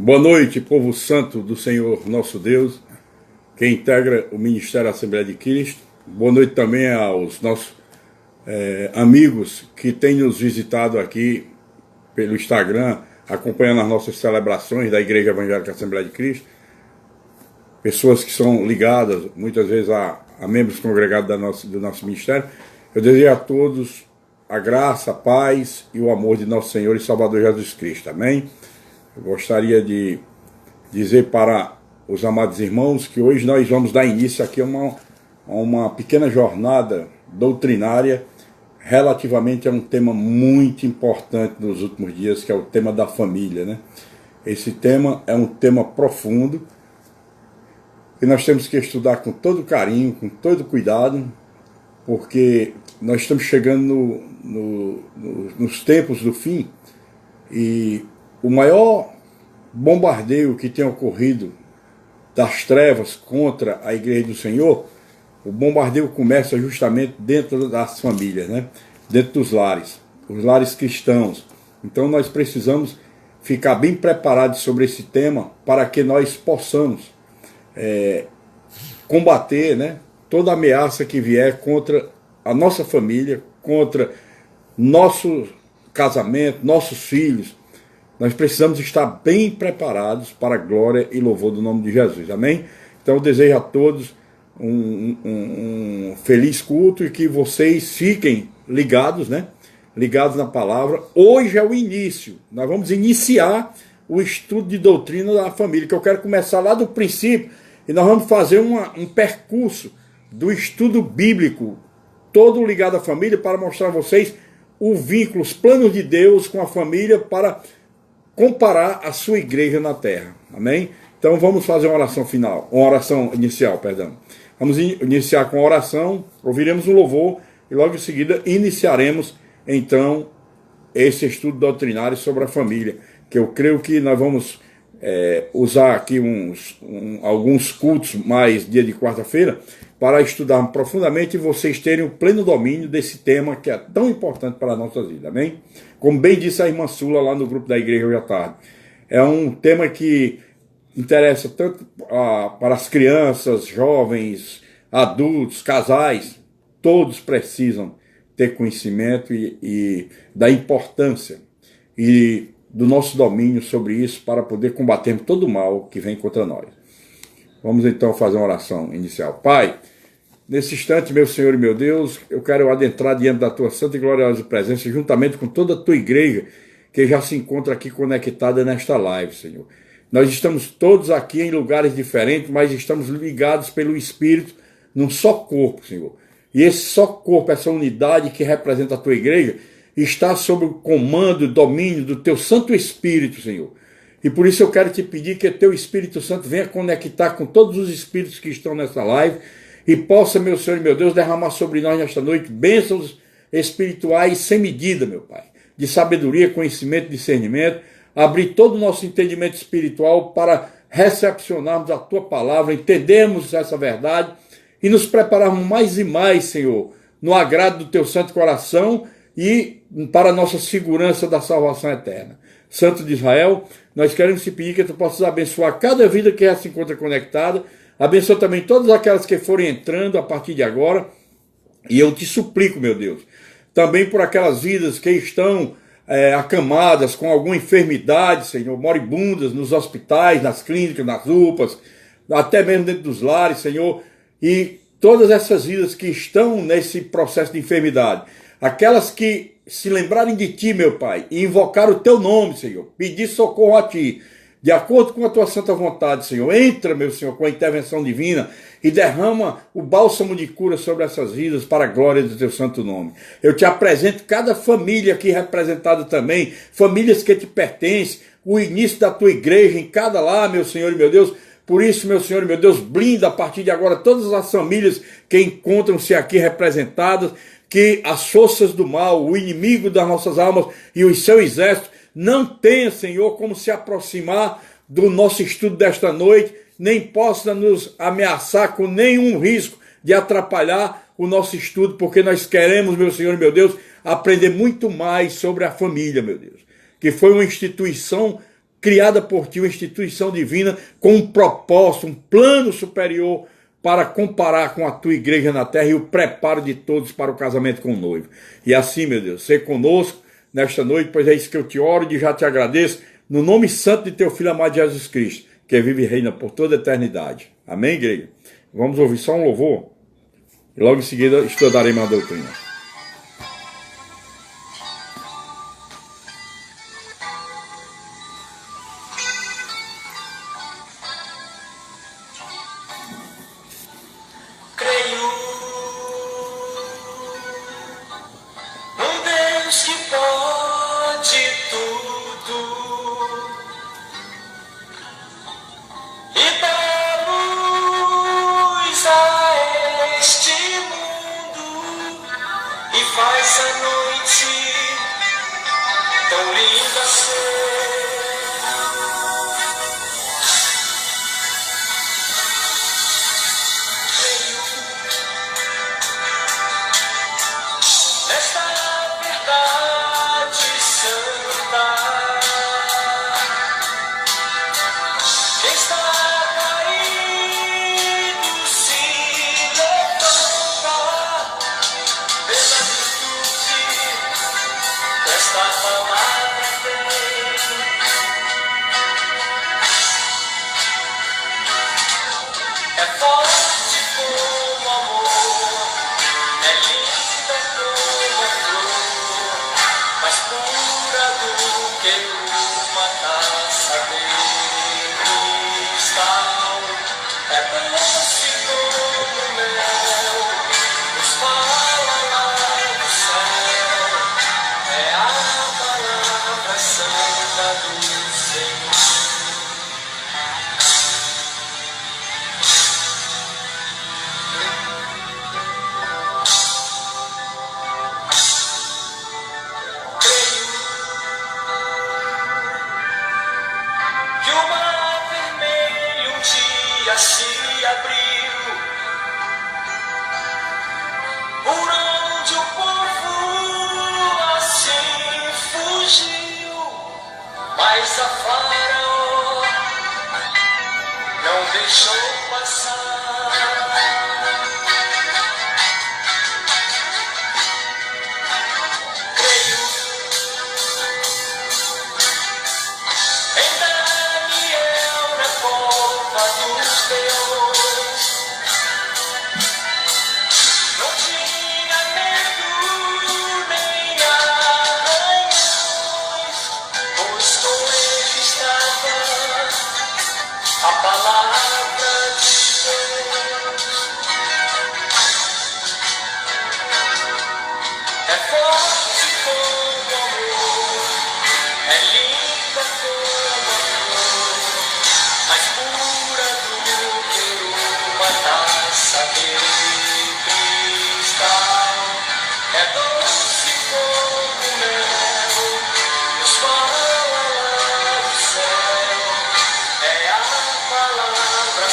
Boa noite, povo santo do Senhor nosso Deus, que integra o Ministério Assembleia de Cristo. Boa noite também aos nossos amigos que têm nos visitado aqui pelo Instagram, acompanhando as nossas celebrações da Igreja Evangélica Assembleia de Cristo. Pessoas que são ligadas, muitas vezes, a membros congregados do nosso ministério. Eu desejo a todos a graça, a paz e o amor de nosso Senhor e Salvador Jesus Cristo. Amém? Eu gostaria de dizer para os amados irmãos que hoje nós vamos dar início aqui a uma pequena jornada doutrinária relativamente a um tema muito importante nos últimos dias, que é o tema da família, né? Esse tema é um tema profundo que nós temos que estudar com todo carinho, com todo cuidado, porque nós estamos chegando nos tempos do fim e o maior bombardeio que tem ocorrido das trevas contra a Igreja do Senhor, o bombardeio começa justamente dentro das famílias, né? Dentro dos lares, os lares cristãos. Então nós precisamos ficar bem preparados sobre esse tema para que nós possamos combater, né, toda ameaça que vier contra a nossa família, contra nosso casamento, nossos filhos. Nós precisamos estar bem preparados para a glória e louvor do nome de Jesus. Amém? Então eu desejo a todos um feliz culto e que vocês fiquem ligados, né? Ligados na palavra. Hoje é o início. Nós vamos iniciar o estudo de doutrina da família, que eu quero começar lá do princípio, e nós vamos fazer um percurso do estudo bíblico, todo ligado à família, para mostrar a vocês o vínculo, os planos de Deus com a família, para comparar a sua igreja na terra. Amém? Então vamos fazer uma oração final, uma oração inicial, perdão. Vamos iniciar com a oração, ouviremos um louvor e logo em seguida iniciaremos então esse estudo doutrinário sobre a família, que eu creio que nós vamos usar aqui alguns cultos mais dia de quarta-feira para estudar profundamente e vocês terem o pleno domínio desse tema que é tão importante para a nossa vida, amém? Como bem disse a irmã Sula lá no grupo da igreja hoje à tarde, é um tema que interessa tanto para as crianças, jovens, adultos, casais, todos precisam ter conhecimento e da importância e do nosso domínio sobre isso para poder combater todo o mal que vem contra nós. Vamos então fazer uma oração inicial. Pai, nesse instante, meu Senhor e meu Deus, eu quero adentrar diante da tua santa e gloriosa presença, juntamente com toda a tua igreja, que já se encontra aqui conectada nesta live, Senhor. Nós estamos todos aqui em lugares diferentes, mas estamos ligados pelo Espírito num só corpo, Senhor. E esse só corpo, essa unidade que representa a tua igreja, está sob o comando e domínio do teu Santo Espírito, Senhor. E por isso eu quero te pedir que teu Espírito Santo venha conectar com todos os espíritos que estão nessa live e possa, meu Senhor e meu Deus, derramar sobre nós nesta noite bênçãos espirituais sem medida, meu Pai, de sabedoria, conhecimento, discernimento, abrir todo o nosso entendimento espiritual para recepcionarmos a tua palavra, entendermos essa verdade e nos prepararmos mais e mais, Senhor, no agrado do teu santo coração e para a nossa segurança da salvação eterna. Santo de Israel, nós queremos te pedir que tu possas abençoar cada vida que já se encontra conectada, abençoa também todas aquelas que forem entrando a partir de agora, e eu te suplico, meu Deus, também por aquelas vidas que estão acamadas com alguma enfermidade, Senhor, moribundas nos hospitais, nas clínicas, nas UPAs, até mesmo dentro dos lares, Senhor, e todas essas vidas que estão nesse processo de enfermidade, aquelas que se lembrarem de ti, meu Pai, e invocar o teu nome, Senhor, pedir socorro a ti, de acordo com a tua santa vontade, Senhor, entra, meu Senhor, com a intervenção divina e derrama o bálsamo de cura sobre essas vidas para a glória do teu santo nome. Eu te apresento cada família aqui representada também, famílias que te pertencem, o início da tua igreja em cada lar, meu Senhor e meu Deus. Por isso, meu Senhor e meu Deus, blinda a partir de agora todas as famílias que encontram-se aqui representadas, que as forças do mal, o inimigo das nossas almas e o seu exército não tenha, Senhor, como se aproximar do nosso estudo desta noite, nem possa nos ameaçar com nenhum risco de atrapalhar o nosso estudo, porque nós queremos, meu Senhor e meu Deus, aprender muito mais sobre a família, meu Deus, que foi uma instituição criada por ti, uma instituição divina com um propósito, um plano superior para comparar com a tua igreja na terra e o preparo de todos para o casamento com o noivo. E assim, meu Deus, ser conosco nesta noite, pois é isso que eu te oro e já te agradeço, no nome santo de teu Filho amado Jesus Cristo, que vive e reina por toda a eternidade. Amém, igreja? Vamos ouvir só um louvor e logo em seguida estudaremos a doutrina. Faz a noite tão linda ser. Creio nesta verdade santa. Quem está caído se levanta pela esta palavra tem. É forte como amor, é linda como a flor, mais pura do que uma taça de cristal. É doce como mel, nos fala lá do céu. É a palavra santa do Senhor. Creio que o mar vermelho um dia se abriu, por onde o povo assim fugiu, mas a Faraó não deixou passar. Creio em Daniel na cova dos leões. Não tinha medo nem arranhões, pois com ele estava a palavra de Deus. É forte como amor, é linda como a flor, mais pura do que uma taça de cristal. É doce como mel, nos fala lá do céu. É a palavra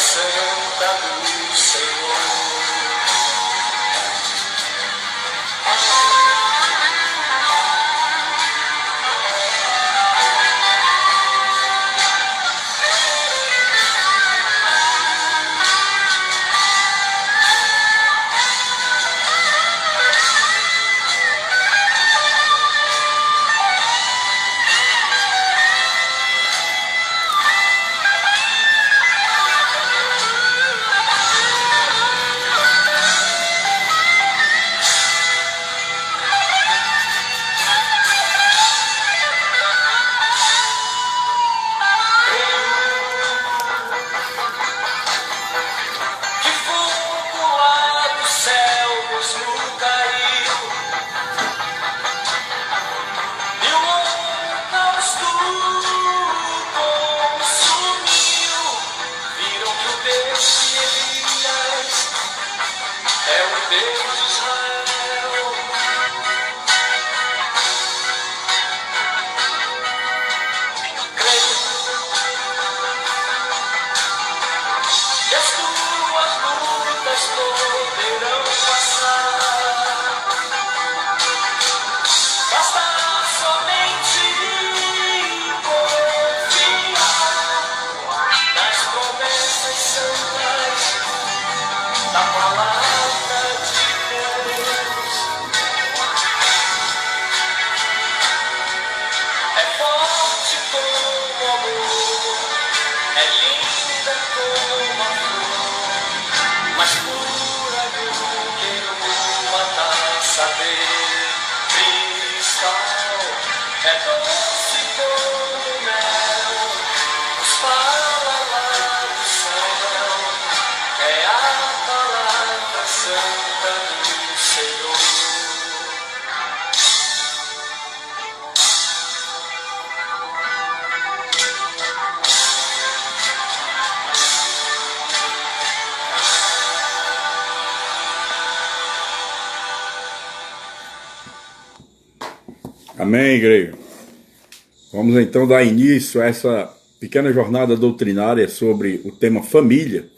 é linda como a flor, mais pura do que uma taça de cristal. É doce como mel, nos fala lá do céu, é a palavra santa do Senhor. Amém, igreja. Vamos então dar início a essa pequena jornada doutrinária sobre o tema família,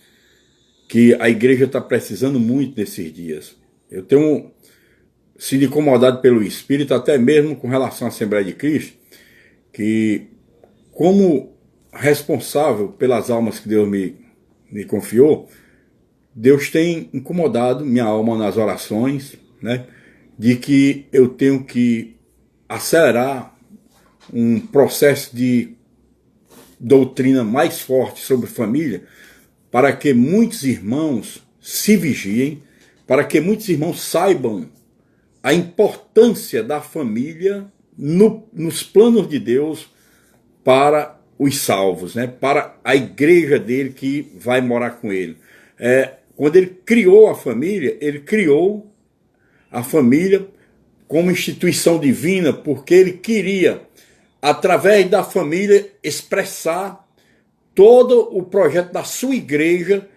que a igreja está precisando muito nesses dias. Eu tenho sido incomodado pelo Espírito, até mesmo com relação à Assembleia de Cristo, que como responsável pelas almas que Deus me confiou, Deus tem incomodado minha alma nas orações, né, de que eu tenho que acelerar um processo de doutrina mais forte sobre família, para que muitos irmãos se vigiem, para que muitos irmãos saibam a importância da família nos planos de Deus para os salvos, né? Para a igreja dele que vai morar com ele. Quando ele criou a família, ele criou a família como instituição divina, porque ele queria, através da família, expressar todo o projeto da sua igreja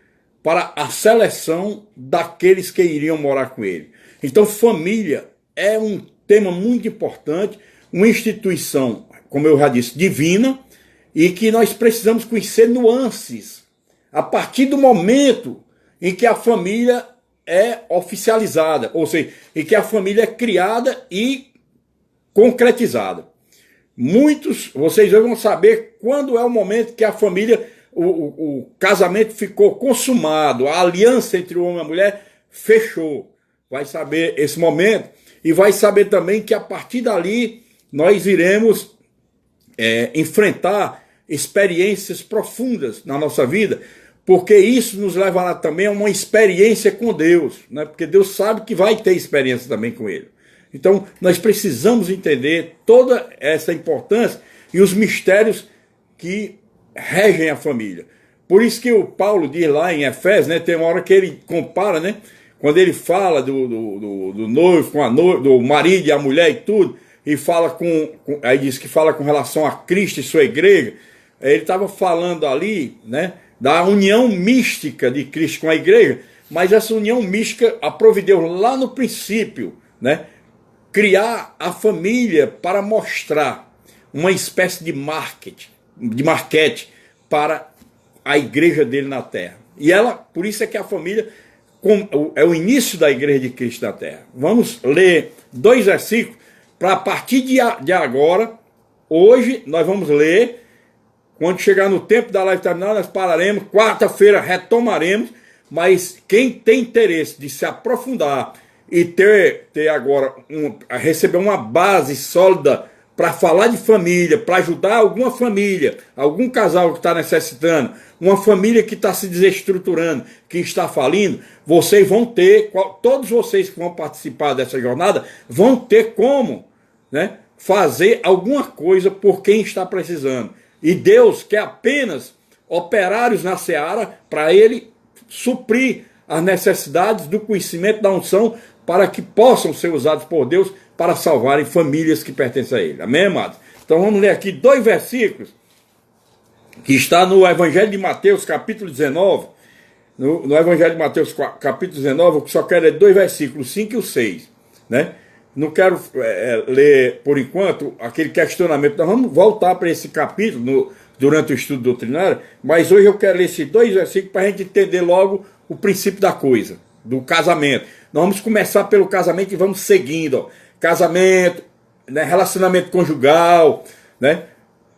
para a seleção daqueles que iriam morar com ele. Então, família é um tema muito importante, uma instituição, como eu já disse, divina, e que nós precisamos conhecer nuances, a partir do momento em que a família é oficializada, ou seja, em que a família é criada e concretizada. Muitos, vocês vão saber quando é o momento que a família, o casamento ficou consumado, a aliança entre o homem e a mulher fechou. Vai saber esse momento e vai saber também que a partir dali nós iremos enfrentar experiências profundas na nossa vida, porque isso nos levará também a uma experiência com Deus, né? Porque Deus sabe que vai ter experiência também com Ele. Então, nós precisamos entender toda essa importância e os mistérios que regem a família. Por isso que o Paulo diz lá em Efésios, né, tem uma hora que ele compara, né, quando ele fala do noivo com a noiva, do marido e a mulher e tudo, e fala aí diz que fala com relação a Cristo e sua igreja, ele estava falando ali, né, da união mística de Cristo com a igreja, mas essa união mística aprove Deus lá no princípio, né, criar a família para mostrar uma espécie de marketing para a igreja dele na terra. E por isso é que a família é o início da igreja de Cristo na terra. Vamos ler 2 versículos para a partir de agora, hoje nós vamos ler. Quando chegar no tempo da live terminal, nós pararemos, quarta-feira retomaremos, mas quem tem interesse de se aprofundar e ter agora, receber uma base sólida para falar de família, para ajudar alguma família, algum casal que está necessitando, uma família que está se desestruturando, que está falindo, vocês vão ter, todos vocês que vão participar dessa jornada, vão ter como, né, fazer alguma coisa por quem está precisando. E Deus quer apenas operários na seara para Ele suprir as necessidades do conhecimento da unção para que possam ser usados por Deus para salvarem famílias que pertencem a Ele. Amém, amados? Então vamos ler aqui 2 versículos que está no Evangelho de Mateus, capítulo 19. No Evangelho de Mateus, capítulo 19, eu só quero ler 2 versículos, 5 e o 6, né? Não quero ler, por enquanto, aquele questionamento. Nós vamos voltar para esse capítulo durante o estudo doutrinário, mas hoje eu quero ler esses 2 versículos para a gente entender logo o princípio da coisa, do casamento. Nós vamos começar pelo casamento e vamos seguindo. Ó. Casamento, né, relacionamento conjugal, né,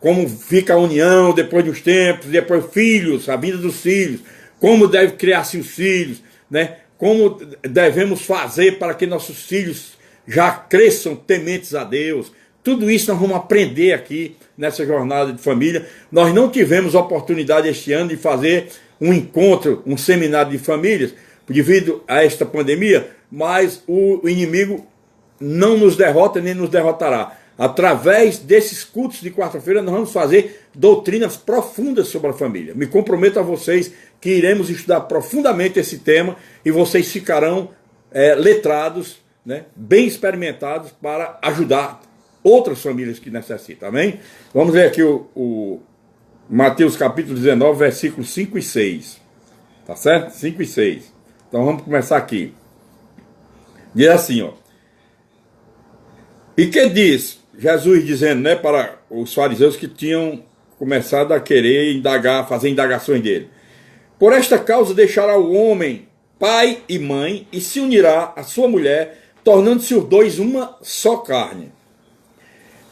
como fica a união depois dos tempos, depois filhos, a vida dos filhos, como deve criar-se os filhos, né, como devemos fazer para que nossos filhos já cresçam tementes a Deus. Tudo isso nós vamos aprender aqui nessa jornada de família. Nós não tivemos oportunidade este ano de fazer um encontro, um seminário de famílias, devido a esta pandemia, mas o inimigo não nos derrota nem nos derrotará. Através desses cultos de quarta-feira, nós vamos fazer doutrinas profundas sobre a família. Me comprometo a vocês que iremos estudar profundamente esse tema e vocês ficarão letrados, né, bem experimentados para ajudar outras famílias que necessitam. Amém? Vamos ler aqui o Mateus capítulo 19, versículos 5 e 6. Tá certo? 5 e 6. Então vamos começar aqui. Diz assim, ó. E que diz Jesus dizendo, né, para os fariseus que tinham começado a querer indagar, fazer indagações dele. Por esta causa deixará o homem pai e mãe e se unirá à sua mulher, tornando-se os dois uma só carne.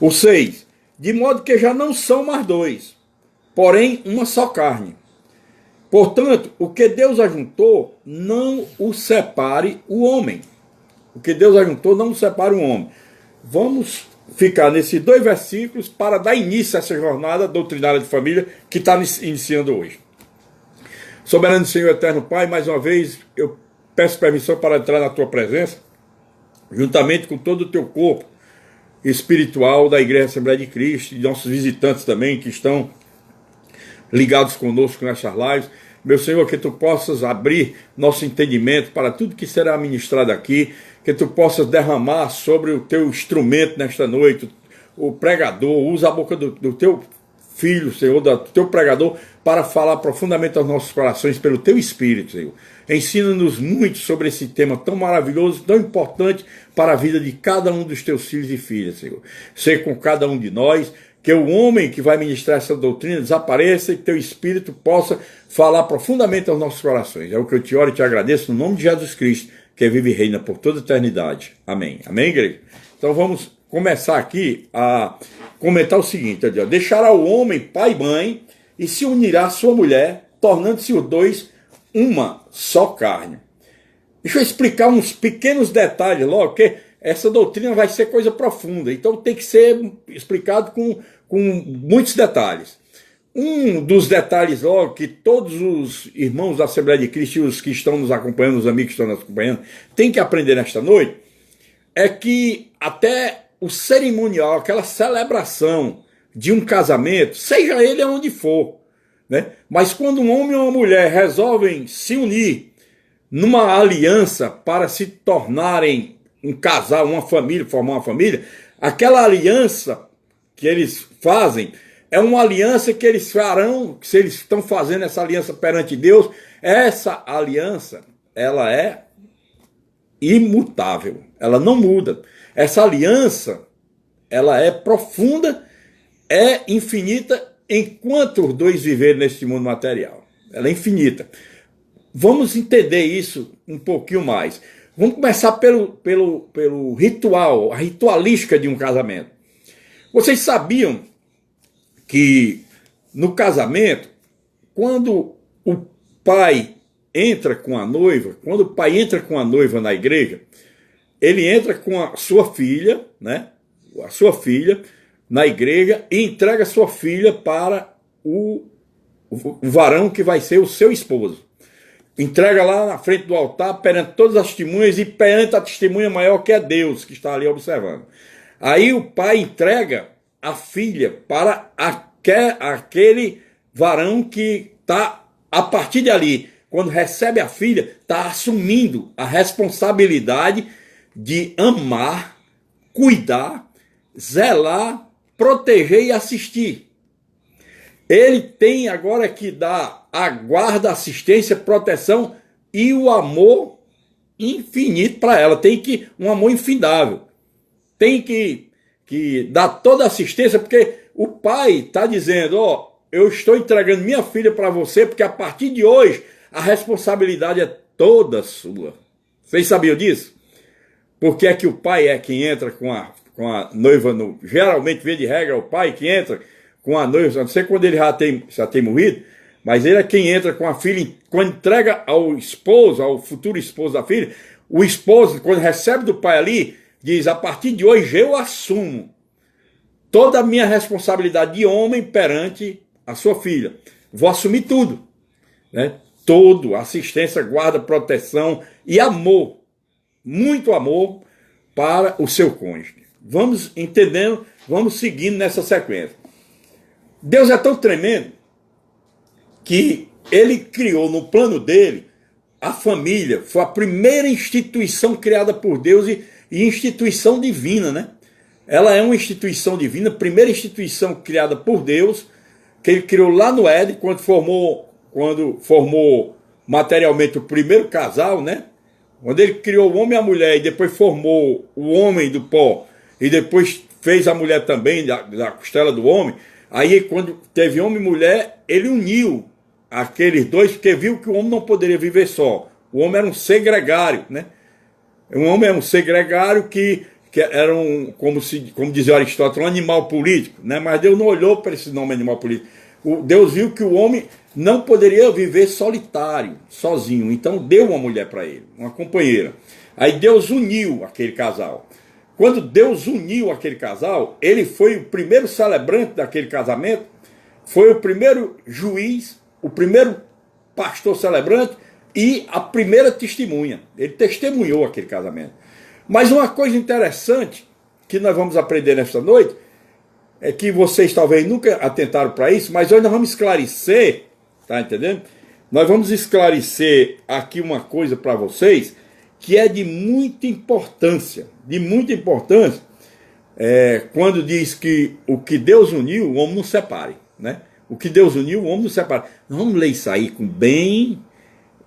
O 6. De modo que já não são mais dois, porém uma só carne. Portanto, o que Deus ajuntou, não o separe o homem. O que Deus ajuntou, não o separe o homem. Vamos ficar nesses 2 versículos para dar início a essa jornada doutrinária de família que está iniciando hoje. Soberano Senhor Eterno Pai, mais uma vez eu peço permissão para entrar na Tua presença, juntamente com todo o Teu corpo espiritual da Igreja Assembleia de Cristo, e nossos visitantes também que estão ligados conosco nessas lives. Meu Senhor, que Tu possas abrir nosso entendimento para tudo que será ministrado aqui, que Tu possas derramar sobre o Teu instrumento nesta noite, o pregador, usa a boca do Teu Filho, Senhor, do Teu pregador, para falar profundamente aos nossos corações pelo Teu Espírito, Senhor. Ensina-nos muito sobre esse tema tão maravilhoso, tão importante para a vida de cada um dos Teus filhos e filhas, Senhor. Ser com cada um de nós, que o homem que vai ministrar essa doutrina desapareça e Teu Espírito possa falar profundamente aos nossos corações. É o que eu te oro e te agradeço no nome de Jesus Cristo, que vive e reina por toda a eternidade. Amém. Amém, igreja? Então vamos começar aqui a comentar o seguinte. Deixará o homem pai e mãe e se unirá à sua mulher, tornando-se os dois uma só carne. Deixa eu explicar uns pequenos detalhes logo, porque essa doutrina vai ser coisa profunda, então tem que ser explicado com muitos detalhes. Um dos detalhes logo que todos os irmãos da Assembleia de Cristo e os que estão nos acompanhando, os amigos que estão nos acompanhando, têm que aprender nesta noite, é que até o cerimonial, aquela celebração de um casamento, seja ele onde for, né? Mas quando um homem e uma mulher resolvem se unir numa aliança para se tornarem um casal, uma família, formar uma família, aquela aliança que eles fazem é uma aliança que eles farão, se eles estão fazendo essa aliança perante Deus, essa aliança, ela é imutável, ela não muda. Essa aliança, ela é profunda, é infinita, enquanto os dois viverem neste mundo material. Ela é infinita. Vamos entender isso um pouquinho mais. Vamos começar pelo ritual, a ritualística de um casamento. Vocês sabiam que no casamento, quando o pai entra com a noiva, quando o pai entra com a noiva na igreja, ele entra com a sua filha, né? A sua filha na igreja e entrega a sua filha para o varão que vai ser o seu esposo. Entrega lá na frente do altar, perante todas as testemunhas e perante a testemunha maior que é Deus, que está ali observando. Aí o pai entrega a filha para aquele varão que está, a partir de ali, quando recebe a filha, está assumindo a responsabilidade de amar, cuidar, zelar, proteger e assistir. Ele tem agora que dar a guarda, assistência, proteção e o amor infinito para ela. Tem que um amor infindável. Tem que dar toda a assistência, porque o pai está dizendo, ó, eu estou entregando minha filha para você, porque a partir de hoje a responsabilidade é toda sua. Vocês sabiam disso? Porque é que o pai é quem entra com a noiva, geralmente, via de regra, é o pai que entra com a noiva, não sei quando ele já tem morrido, mas ele é quem entra com a filha, quando entrega ao esposo, ao futuro esposo da filha, o esposo, quando recebe do pai ali, diz, a partir de hoje eu assumo toda a minha responsabilidade de homem perante a sua filha. Vou assumir tudo, né? Todo, assistência, guarda, proteção e amor, muito amor para o seu cônjuge. Vamos entendendo, vamos seguindo nessa sequência. Deus é tão tremendo que ele criou no plano dele a família. Foi a primeira instituição criada por Deus e instituição divina, né? Ela é uma instituição divina, primeira instituição criada por Deus, que ele criou lá no Éden, quando formou materialmente o primeiro casal, né? Quando ele criou o homem e a mulher e depois formou o homem do pó e depois fez a mulher também da costela do homem, aí quando teve homem e mulher, ele uniu aqueles dois, porque viu que o homem não poderia viver só. O homem era um ser gregário, né? O homem era um ser gregário que era como dizia Aristóteles, um animal político, né? Mas Deus não olhou para esse nome animal político. Deus viu que o homem não poderia viver solitário, sozinho. Então deu uma mulher para ele, uma companheira. Aí Deus uniu aquele casal. Quando Deus uniu aquele casal, ele foi o primeiro celebrante daquele casamento, foi o primeiro juiz, o primeiro pastor celebrante e a primeira testemunha. Ele testemunhou aquele casamento. Mas uma coisa interessante que nós vamos aprender nesta noite é que vocês talvez nunca atentaram para isso, mas hoje nós vamos esclarecer, tá entendendo? Nós vamos esclarecer aqui uma coisa para vocês que é de muita importância, quando diz que o que Deus uniu, o homem não separe, né? O que Deus uniu, o homem não separa. Nós vamos ler isso aí com bem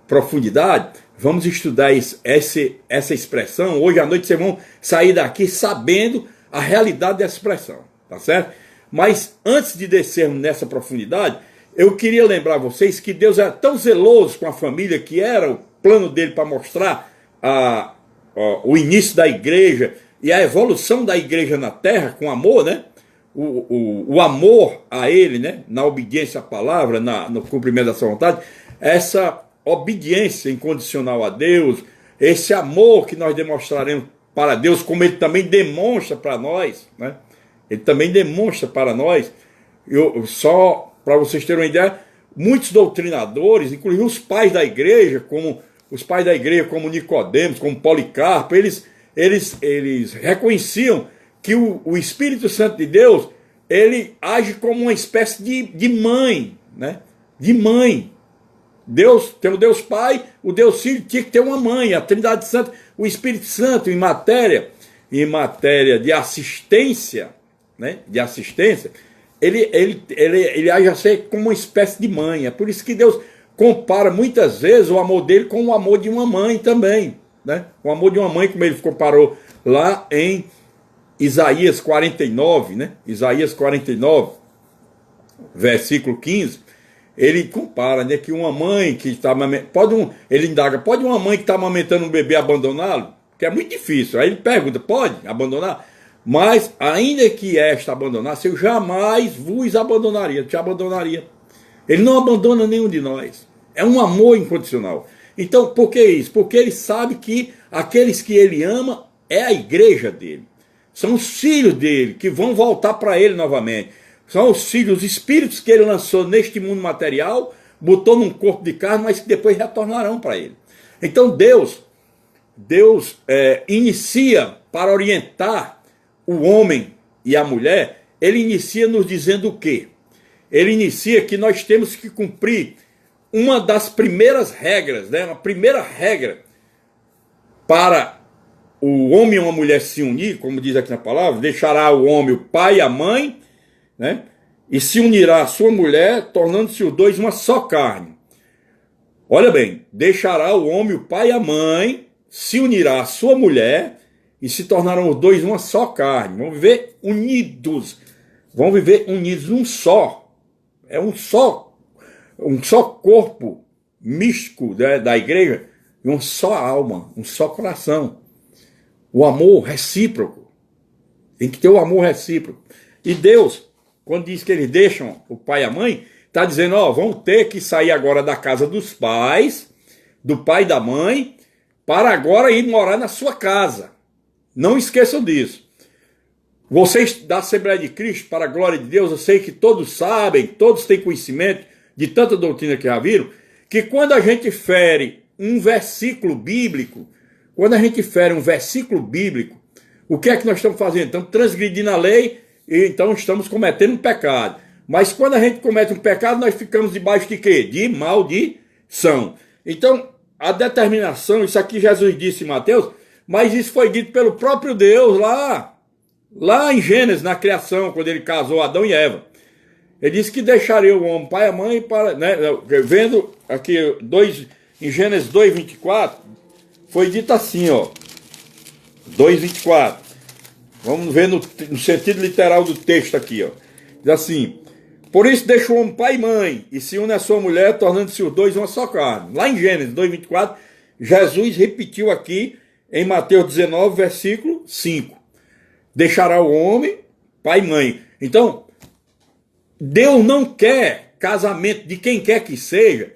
profundidade, vamos estudar essa expressão. Hoje à noite vocês vão sair daqui sabendo a realidade dessa expressão, tá certo? Mas antes de descermos nessa profundidade, eu queria lembrar a vocês que Deus é tão zeloso com a família, que era o plano dele para mostrar o início da igreja e a evolução da igreja na terra com amor, né? O amor a ele, né? Na obediência à palavra, no cumprimento da sua vontade, essa obediência incondicional a Deus, esse amor que nós demonstraremos para Deus, como ele também demonstra para nós, né? Ele também demonstra para nós. Só para vocês terem uma ideia, muitos doutrinadores, inclusive os pais da igreja, como Nicodemos, como Policarpo, eles reconheciam que o Espírito Santo de Deus, ele age como uma espécie de mãe, né? De mãe. Deus, tem o Deus Pai, o Deus Filho tinha que ter uma mãe, a Trindade Santa, o Espírito Santo em matéria de assistência, né? De assistência, ele age a ser como uma espécie de mãe. É por isso que Deus compara muitas vezes o amor dele com o amor de uma mãe também, né? O amor de uma mãe, como ele comparou lá em Isaías 49, né? Isaías 49, versículo 15, ele compara, né, que uma mãe que está amamentando, ele indaga, pode uma mãe que está amamentando um bebê abandoná-lo? Que é muito difícil. Aí ele pergunta, pode abandonar? Mas, ainda que esta abandonasse, eu jamais vos abandonaria, te abandonaria. Ele não abandona nenhum de nós. É um amor incondicional. Então, por que isso? Porque ele sabe que aqueles que ele ama é a igreja dele. São os filhos dele que vão voltar para ele novamente. São os filhos, os espíritos que ele lançou neste mundo material, botou num corpo de carne, mas que depois retornarão para ele. Então Deus inicia para orientar o homem e a mulher, ele inicia nos dizendo o quê? Ele inicia que nós temos que cumprir uma das primeiras regras, né? A primeira regra para o homem e uma mulher se unir, como diz aqui na palavra, deixará o homem o pai e a mãe, né? E se unirá a sua mulher, tornando-se os dois uma só carne. Olha bem, deixará o homem o pai e a mãe, se unirá a sua mulher e se tornarão os dois uma só carne. Vão viver unidos. Vão viver unidos num só. É um só corpo místico da igreja e uma só alma, um só coração. O amor recíproco. Tem que ter o amor recíproco. E Deus, quando diz que eles deixam o pai e a mãe, está dizendo, vão ter que sair agora da casa dos pais, do pai e da mãe, para agora ir morar na sua casa. Não esqueçam disso. Vocês da Assembleia de Cristo, para a glória de Deus, eu sei que todos sabem, todos têm conhecimento de tanta doutrina que já viram, que quando a gente fere um versículo bíblico, o que é que nós estamos fazendo? Estamos transgredindo a lei e então estamos cometendo um pecado. Mas quando a gente comete um pecado, nós ficamos debaixo de quê? De maldição. Então, a determinação, isso aqui Jesus disse em Mateus, mas isso foi dito pelo próprio Deus lá em Gênesis, na criação, quando ele casou Adão e Eva. Ele disse que deixaria o homem, pai e a mãe, para, né, vendo aqui em Gênesis 2:24, foi dito assim, ó, 2:24. Vamos ver no sentido literal do texto aqui, ó. Diz assim: por isso deixa o homem pai e mãe, e se une a sua mulher, tornando-se os dois uma só carne. Lá em Gênesis 2:24, Jesus repetiu aqui em Mateus 19, versículo 5. Deixará o homem, pai e mãe. Então, Deus não quer casamento de quem quer que seja,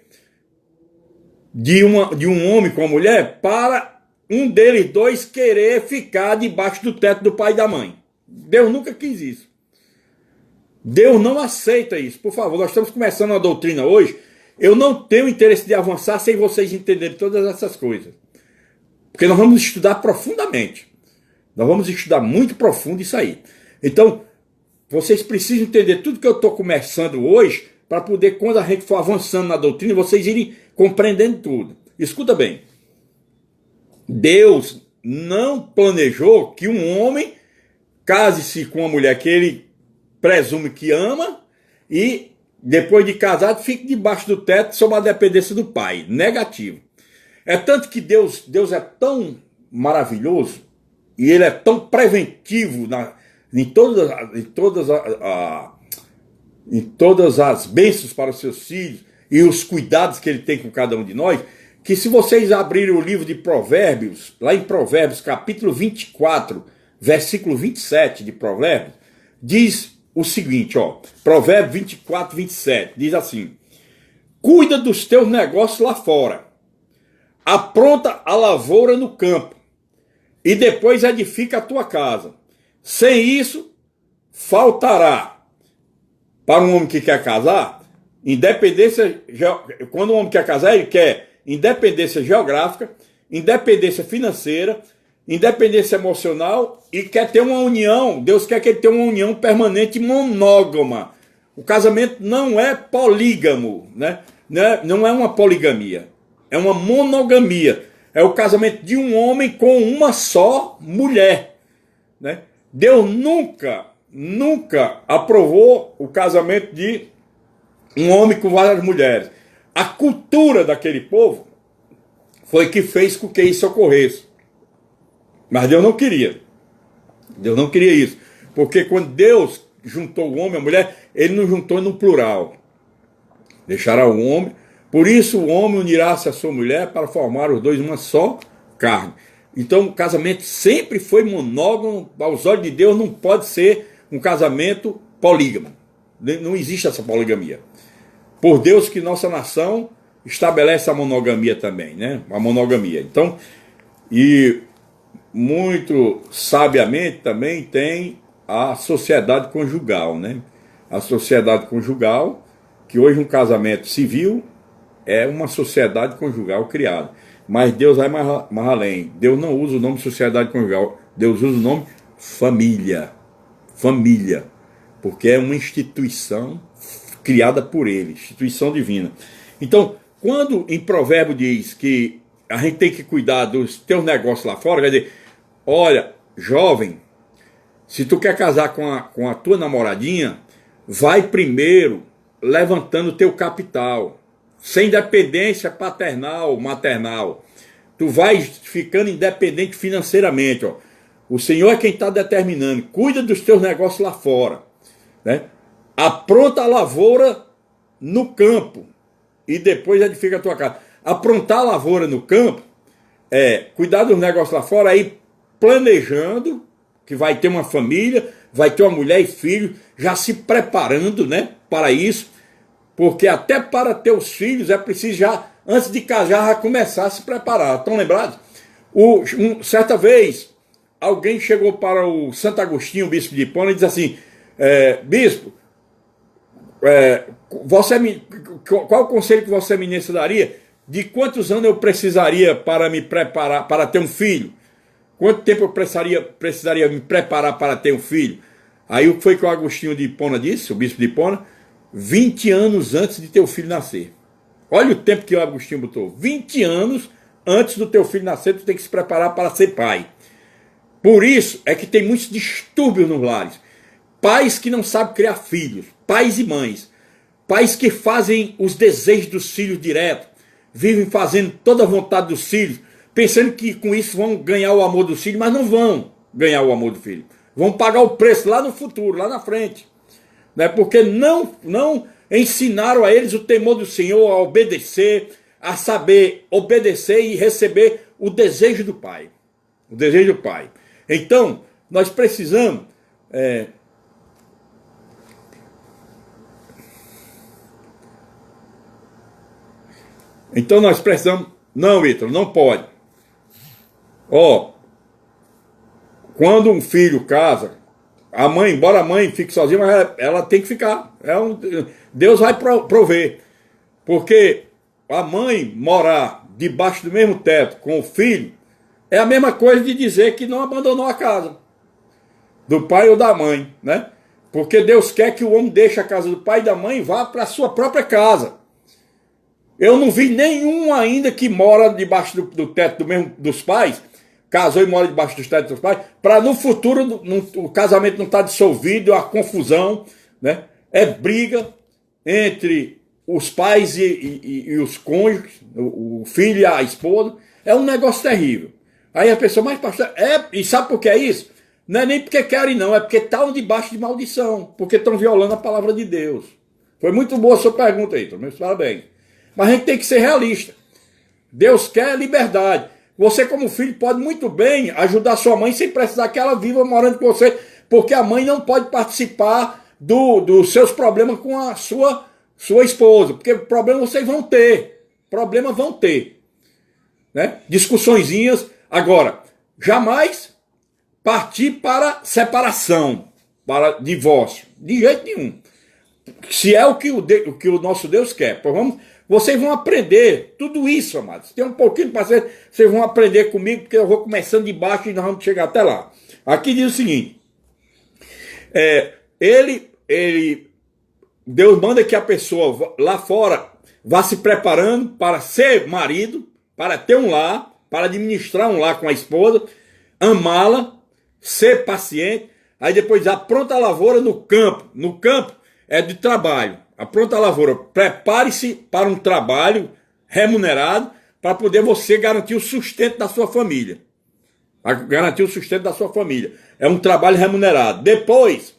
de um homem com a mulher, para um deles dois querer ficar debaixo do teto do pai e da mãe. Deus nunca quis isso. Deus não aceita isso. Por favor, nós estamos começando uma doutrina hoje. Eu não tenho interesse de avançar sem vocês entenderem todas essas coisas. Porque nós vamos estudar profundamente. Nós vamos estudar muito profundo isso aí. Então, vocês precisam entender tudo que eu estou começando hoje, para poder, quando a gente for avançando na doutrina, vocês irem compreendendo tudo. Escuta bem. Deus não planejou que um homem case-se com uma mulher que ele presume que ama e, depois de casado, fique debaixo do teto sob a dependência do pai. Negativo. É tanto que Deus é tão maravilhoso e ele é tão preventivo em todas as bênçãos para os seus filhos e os cuidados que ele tem com cada um de nós, que se vocês abrirem o livro de Provérbios, lá em Provérbios capítulo 24, versículo 27 de Provérbios, diz o seguinte, ó, Provérbios 24, 27, diz assim: cuida dos teus negócios lá fora, apronta a lavoura no campo, e depois edifica a tua casa. Sem isso, faltará. Para um homem que quer casar, quando um homem quer casar, ele quer independência geográfica, independência financeira, independência emocional e quer ter uma união. Deus quer que ele tenha uma união permanente monógama. O casamento não é polígamo, né? Não é uma poligamia, é uma monogamia. É o casamento de um homem com uma só mulher, né? Deus nunca aprovou o casamento de um homem com várias mulheres. A cultura daquele povo foi que fez com que isso ocorresse. Mas Deus não queria. Deus não queria isso. Porque quando Deus juntou o homem e a mulher, ele não juntou no plural. Deixará o homem. Por isso o homem unirá-se à sua mulher para formar os dois uma só carne. Então o casamento sempre foi monógamo. Aos olhos de Deus não pode ser um casamento polígamo. Não existe essa poligamia. Por Deus que nossa nação estabelece a monogamia também, né? A monogamia. Então, e muito sabiamente também tem a sociedade conjugal, né? A sociedade conjugal, que hoje um casamento civil é uma sociedade conjugal criada. Mas Deus vai mais além. Deus não usa o nome sociedade conjugal. Deus usa o nome família. Família. Porque é uma instituição criada por ele. Instituição divina. Então, quando em Provérbio diz que a gente tem que cuidar dos teus negócios lá fora, quer dizer, olha, jovem, se tu quer casar com a tua namoradinha, vai primeiro levantando o teu capital. Sem dependência paternal, maternal. Tu vais ficando independente financeiramente. Ó. O Senhor é quem está determinando. Cuida dos teus negócios lá fora. Né? Apronta a lavoura no campo. E depois edifica a tua casa. Aprontar a lavoura no campo é cuidar dos negócios lá fora, aí planejando que vai ter uma família, vai ter uma mulher e filho, já se preparando, né, para isso. Porque até para ter os filhos é preciso já, antes de casar, já começar a se preparar. Estão lembrados? Certa vez, alguém chegou para o Santo Agostinho, o bispo de Hipona, e disse assim, bispo, qual o conselho que Vossa Eminência daria de quantos anos eu precisaria para me preparar, para ter um filho? Quanto tempo eu precisaria me preparar para ter um filho? Aí o que foi que o Agostinho de Hipona disse, o bispo de Hipona? 20 anos antes de teu filho nascer. Olha o tempo que o Agostinho botou. 20 anos antes do teu filho nascer, tu tem que se preparar para ser pai. Por isso é que tem muitos distúrbios nos lares. Pais que não sabem criar filhos, pais e mães. Pais que fazem os desejos dos filhos direto, vivem fazendo toda a vontade dos filhos, pensando que com isso vão ganhar o amor dos filhos, mas não vão ganhar o amor do filho. Vão pagar o preço lá no futuro, lá na frente. Né? Porque não ensinaram a eles o temor do Senhor, a obedecer, a saber obedecer e receber o desejo do Pai. O desejo do Pai. Então, nós precisamos... Então nós precisamos... Não, Ítalo, não pode. Quando um filho casa, a mãe, embora a mãe fique sozinha, mas ela tem que ficar. Deus vai prover. Porque a mãe morar debaixo do mesmo teto com o filho é a mesma coisa de dizer que não abandonou a casa do pai ou da mãe, né? Porque Deus quer que o homem deixe a casa do pai e da mãe e vá para a sua própria casa. Eu não vi nenhum ainda que mora debaixo do teto dos pais, casou e mora debaixo dos tetos dos pais, para no futuro o casamento não estar dissolvido, a confusão, né? É briga entre os pais e os cônjuges, o filho e a esposa. É um negócio terrível. Aí a pessoa, mas pastor, e sabe por que é isso? Não é nem porque querem não, é porque estão debaixo de maldição, porque estão violando a palavra de Deus. Foi muito boa a sua pergunta aí, meus parabéns. Mas a gente tem que ser realista. Deus quer liberdade. Você como filho pode muito bem ajudar sua mãe sem precisar que ela viva morando com você, porque a mãe não pode participar dos seus problemas com a sua esposa, porque problemas vocês vão ter. Problemas vão ter. Né? Discussõezinhas. Agora, jamais partir para separação, para divórcio. De jeito nenhum. Se é o que o nosso Deus quer. Vocês vão aprender tudo isso, amados. Tem um pouquinho de paciência, vocês vão aprender comigo, porque eu vou começando de baixo e nós vamos chegar até lá. Aqui diz o seguinte. Deus manda que a pessoa lá fora vá se preparando para ser marido, para ter um lar, para administrar um lar com a esposa, amá-la, ser paciente, aí depois a pronta lavoura no campo. No campo é de trabalho. A pronta lavoura, prepare-se para um trabalho remunerado para poder você garantir o sustento da sua família. Garantir o sustento da sua família. É um trabalho remunerado. Depois,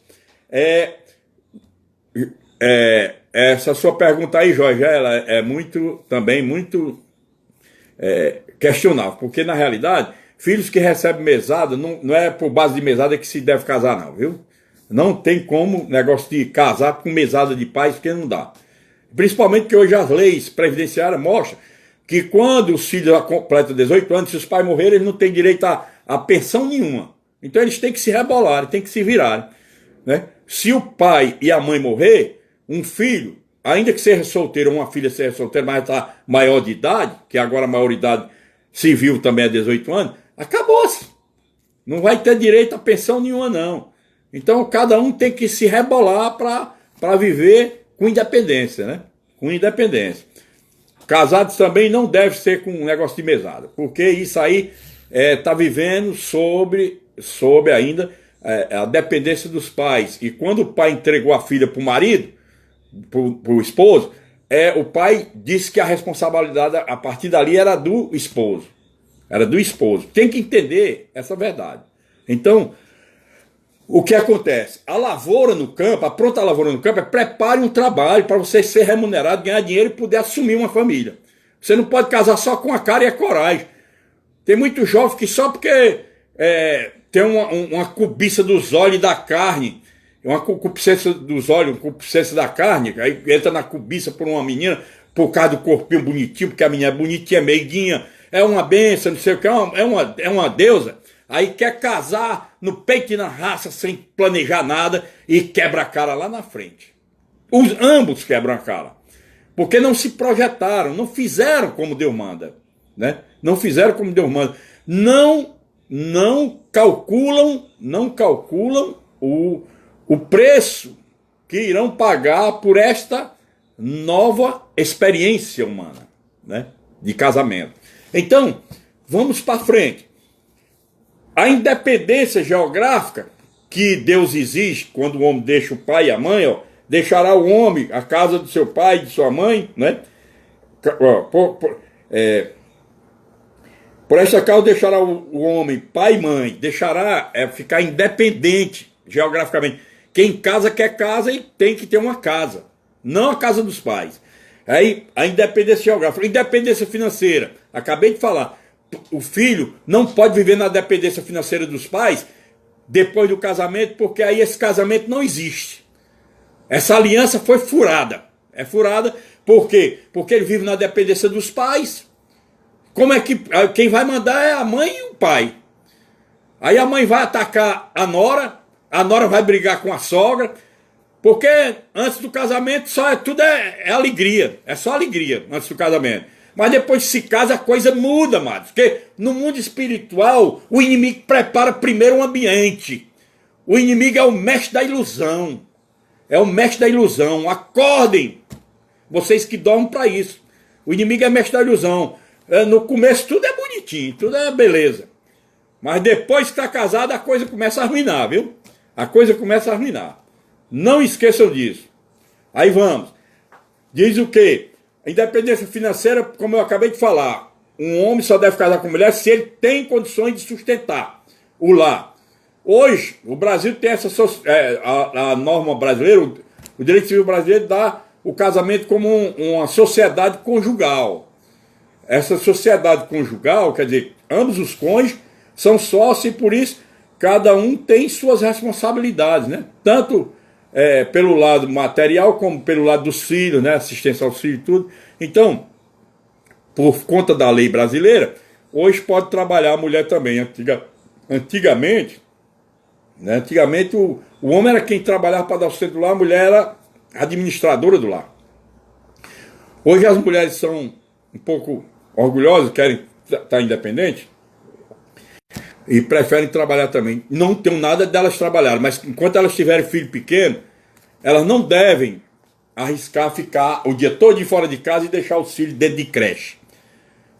essa sua pergunta aí, Jorge, ela é muito questionável, porque na realidade, filhos que recebem mesada, não é por base de mesada que se deve casar não, viu? Não tem como negócio de casar com mesada de pais, porque não dá. Principalmente porque hoje as leis previdenciárias mostram que quando os filhos completam 18 anos, se os pais morrerem, eles não têm direito a pensão nenhuma. Então eles têm que se rebolar, têm que se virar. Né? Se o pai e a mãe morrer, um filho, ainda que seja solteiro, ou uma filha seja solteira, mas está maior de idade, que agora a maioridade civil também é 18 anos, acabou-se. Não vai ter direito a pensão nenhuma, não. Então, cada um tem que se rebolar para viver com independência, né? Com independência. Casados também não deve ser com um negócio de mesada, porque isso aí está vivendo sobre ainda a dependência dos pais. E quando o pai entregou a filha para o marido, para o esposo, o pai disse que a responsabilidade a partir dali era do esposo. Era do esposo. Tem que entender essa verdade. Então, o que acontece? A lavoura no campo, a pronta lavoura no campo, prepare um trabalho para você ser remunerado, ganhar dinheiro e poder assumir uma família. Você não pode casar só com a cara e a coragem. Tem muito jovem que só porque tem uma cobiça dos olhos e da carne, uma concupiscência dos olhos, uma concupiscência da carne, aí entra na cobiça por uma menina, por causa do corpinho bonitinho, porque a menina é bonitinha, meiguinha, é uma benção, não sei o que, é uma deusa. aí quer casar no peito e na raça sem planejar nada e quebra a cara lá na frente. Ambos quebram a cara, porque não se projetaram, não fizeram como Deus manda, né? Não fizeram como Deus manda. Não calculam o preço que irão pagar por esta nova experiência humana, né, de casamento. Então, vamos para frente. A independência geográfica que Deus exige quando o homem deixa o pai e a mãe, ó, deixará o homem a casa do seu pai e de sua mãe, né? Por esta causa deixará o homem pai e mãe, deixará ficar independente geograficamente. Quem casa quer casa e tem que ter uma casa, não a casa dos pais. Aí a independência geográfica, independência financeira. Acabei de falar, o filho não pode viver na dependência financeira dos pais depois do casamento, porque aí esse casamento não existe. Essa aliança foi furada. É furada por quê? Porque ele vive na dependência dos pais. Como é que quem vai mandar é a mãe e o pai? Aí a mãe vai atacar a nora vai brigar com a sogra, porque antes do casamento tudo é alegria, é só alegria antes do casamento. Mas depois que se casa a coisa muda, amados, porque no mundo espiritual o inimigo prepara primeiro um ambiente. O inimigo é o mestre da ilusão. É o mestre da ilusão. Acordem, vocês que dormem para isso. O inimigo é mestre da ilusão. No começo tudo é bonitinho, tudo é beleza. Mas depois que está casado a coisa começa a arruinar, viu? A coisa começa a arruinar. Não esqueçam disso. Aí vamos. Diz o quê? A independência financeira, como eu acabei de falar, um homem só deve casar com mulher se ele tem condições de sustentar o lar. Hoje, o Brasil tem a norma brasileira, o direito civil brasileiro dá o casamento como uma sociedade conjugal. Essa sociedade conjugal, quer dizer, ambos os cônjuges são sócios e por isso cada um tem suas responsabilidades, né? Tanto pelo lado material como pelo lado dos filhos, né? Assistência aos filhos e tudo. Então, por conta da lei brasileira, hoje pode trabalhar a mulher também. Antigamente, né? Antigamente o homem era quem trabalhava para dar o sustento do lar, a mulher era administradora do lar. Hoje as mulheres são um pouco orgulhosas, querem estar independentes e preferem trabalhar também. Não tem nada delas trabalhar, mas enquanto elas tiverem filho pequeno, elas não devem arriscar ficar o dia todo de fora de casa e deixar os filhos dentro de creche.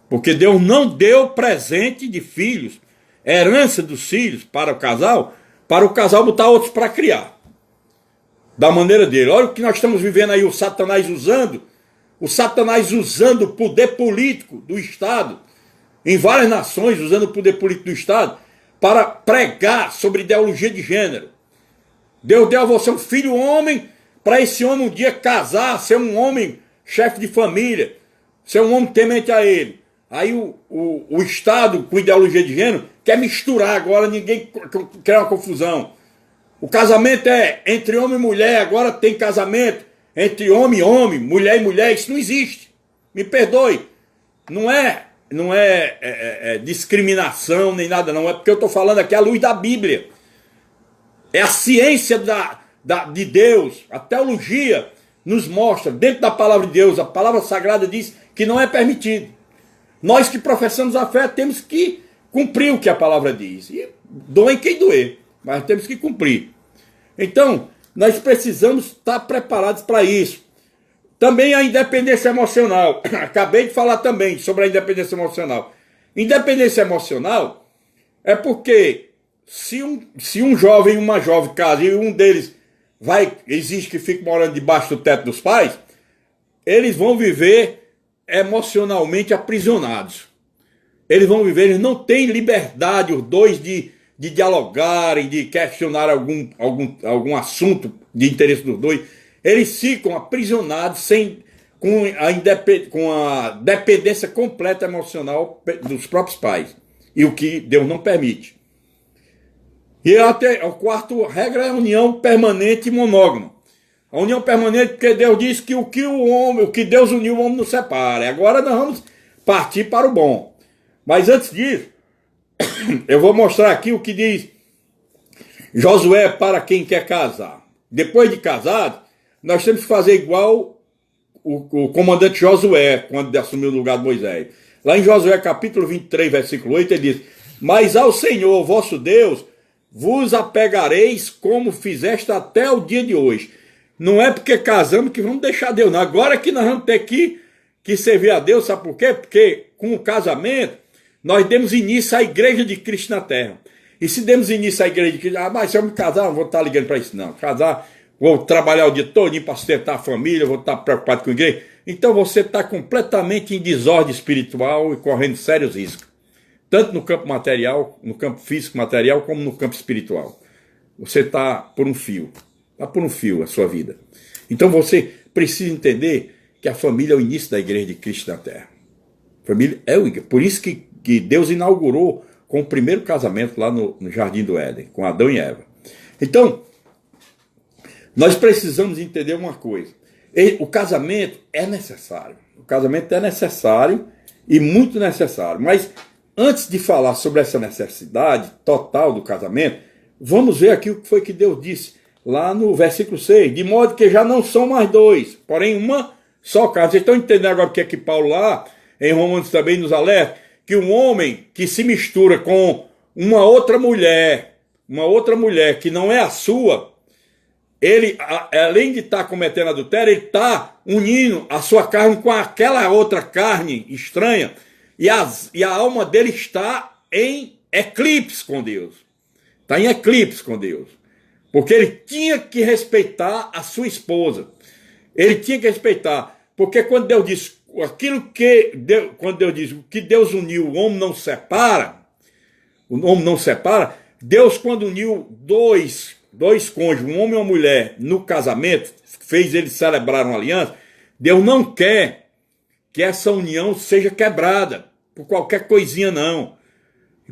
Porque Deus não deu presente de filhos, herança dos filhos para o casal botar outros para criar. Da maneira dele. Olha o que nós estamos vivendo aí, o Satanás usando o poder político do Estado, em várias nações, usando o poder político do Estado, para pregar sobre ideologia de gênero. Deus deu a você um filho homem, para esse homem um dia casar, ser um homem chefe de família, ser um homem temente a ele. Aí o Estado, com ideologia de gênero, quer misturar agora, ninguém quer uma confusão. O casamento é entre homem e mulher, agora tem casamento entre homem e homem, mulher e mulher, isso não existe. Me perdoe. Não é discriminação nem nada, não. É porque eu estou falando aqui à luz da Bíblia. É a ciência de Deus. A teologia nos mostra, dentro da palavra de Deus, a palavra sagrada diz que não é permitido. Nós que professamos a fé temos que cumprir o que a palavra diz. E doem quem doer, mas temos que cumprir. Então, nós precisamos estar preparados para isso. Também a independência emocional. Acabei de falar também sobre a independência emocional. Independência emocional é porque se um jovem e uma jovem casam e um deles exige que fique morando debaixo do teto dos pais, eles vão viver emocionalmente aprisionados. Eles não têm liberdade, os dois, de dialogarem, de questionar algum assunto de interesse dos dois. Eles ficam aprisionados com a dependência completa emocional dos próprios pais. E o que Deus não permite. E até a quarta regra é a união permanente e monógama. A união permanente, porque Deus diz que o que Deus uniu, o homem não separa. Agora nós vamos partir para o bom. Mas antes disso, eu vou mostrar aqui o que diz Josué para quem quer casar. Depois de casado, nós temos que fazer igual o comandante Josué, quando assumiu o lugar de Moisés. Lá em Josué capítulo 23, versículo 8, ele diz: mas ao Senhor, vosso Deus, vos apegareis como fizeste até o dia de hoje. Não é porque casamos que vamos deixar Deus, não. Agora que nós vamos ter que servir a Deus, sabe por quê? Porque com o casamento, nós demos início à igreja de Cristo na terra. E se demos início à igreja de Cristo, mas se eu me casar, não vou estar ligando para isso, não. Casar, vou trabalhar o dia todo para sustentar a família, vou estar preocupado com a igreja. Então você está completamente em desordem espiritual e correndo sérios riscos. Tanto no campo material, no campo físico material, como no campo espiritual. Você está por um fio. Está por um fio a sua vida. Então você precisa entender que a família é o início da igreja de Cristo na terra. A família é o início. Por isso que Deus inaugurou com o primeiro casamento lá no Jardim do Éden, com Adão e Eva. Então, nós precisamos entender uma coisa. O casamento é necessário. O casamento é necessário e muito necessário. Mas antes de falar sobre essa necessidade total do casamento, vamos ver aqui o que foi que Deus disse lá no versículo 6. De modo que já não são mais dois, porém uma só carne. Vocês estão entendendo agora o que é que Paulo lá, em Romanos também nos alerta? Que um homem que se mistura com uma outra mulher que não é a sua, ele, além de estar cometendo adultério, ele está unindo a sua carne com aquela outra carne estranha, e a alma dele está em eclipse com Deus. Está em eclipse com Deus. Porque ele tinha que respeitar a sua esposa. Ele tinha que respeitar. Porque quando Deus diz quando Deus diz o que Deus uniu, o homem não separa, Deus, quando uniu dois cônjuges, um homem e uma mulher, no casamento, fez eles celebrar uma aliança, Deus não quer que essa união seja quebrada por qualquer coisinha, não.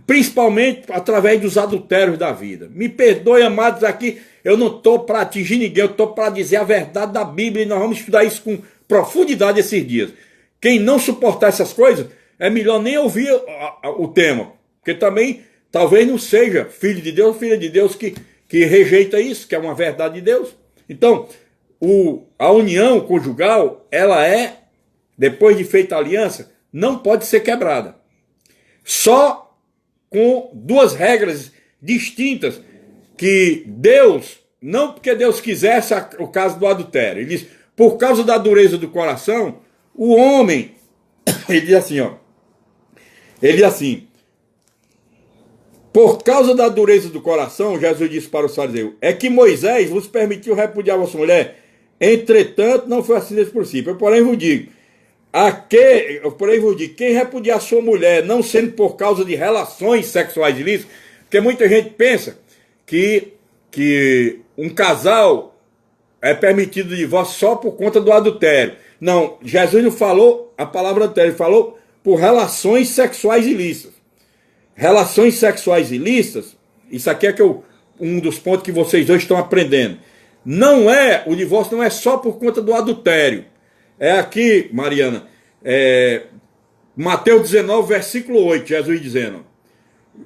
Principalmente através dos adultérios da vida. Me perdoe, amados, aqui eu não estou para atingir ninguém, eu estou para dizer a verdade da Bíblia, e nós vamos estudar isso com profundidade esses dias. Quem não suportar essas coisas, é melhor nem ouvir o tema, porque também talvez não seja filho de Deus ou filha de Deus que rejeita isso, que é uma verdade de Deus. Então, a união conjugal, ela é, depois de feita a aliança, não pode ser quebrada. Só com duas regras distintas, que Deus, não porque Deus quisesse o caso do adultério, ele diz, por causa da dureza do coração, o homem, ele diz assim, por causa da dureza do coração, Jesus disse para os fariseus, é que Moisés vos permitiu repudiar a vossa mulher, entretanto não foi assim desde o princípio. Porém vos digo, quem repudiar a sua mulher, não sendo por causa de relações sexuais ilícitas, porque muita gente pensa que um casal é permitido o divórcio só por conta do adultério. Não, Jesus não falou a palavra adultério, ele falou por relações sexuais ilícitas. Relações sexuais ilícitas, isso aqui é um dos pontos que vocês dois estão aprendendo. O divórcio não é só por conta do adultério. É aqui, Mariana, Mateus 19, versículo 8, Jesus dizendo,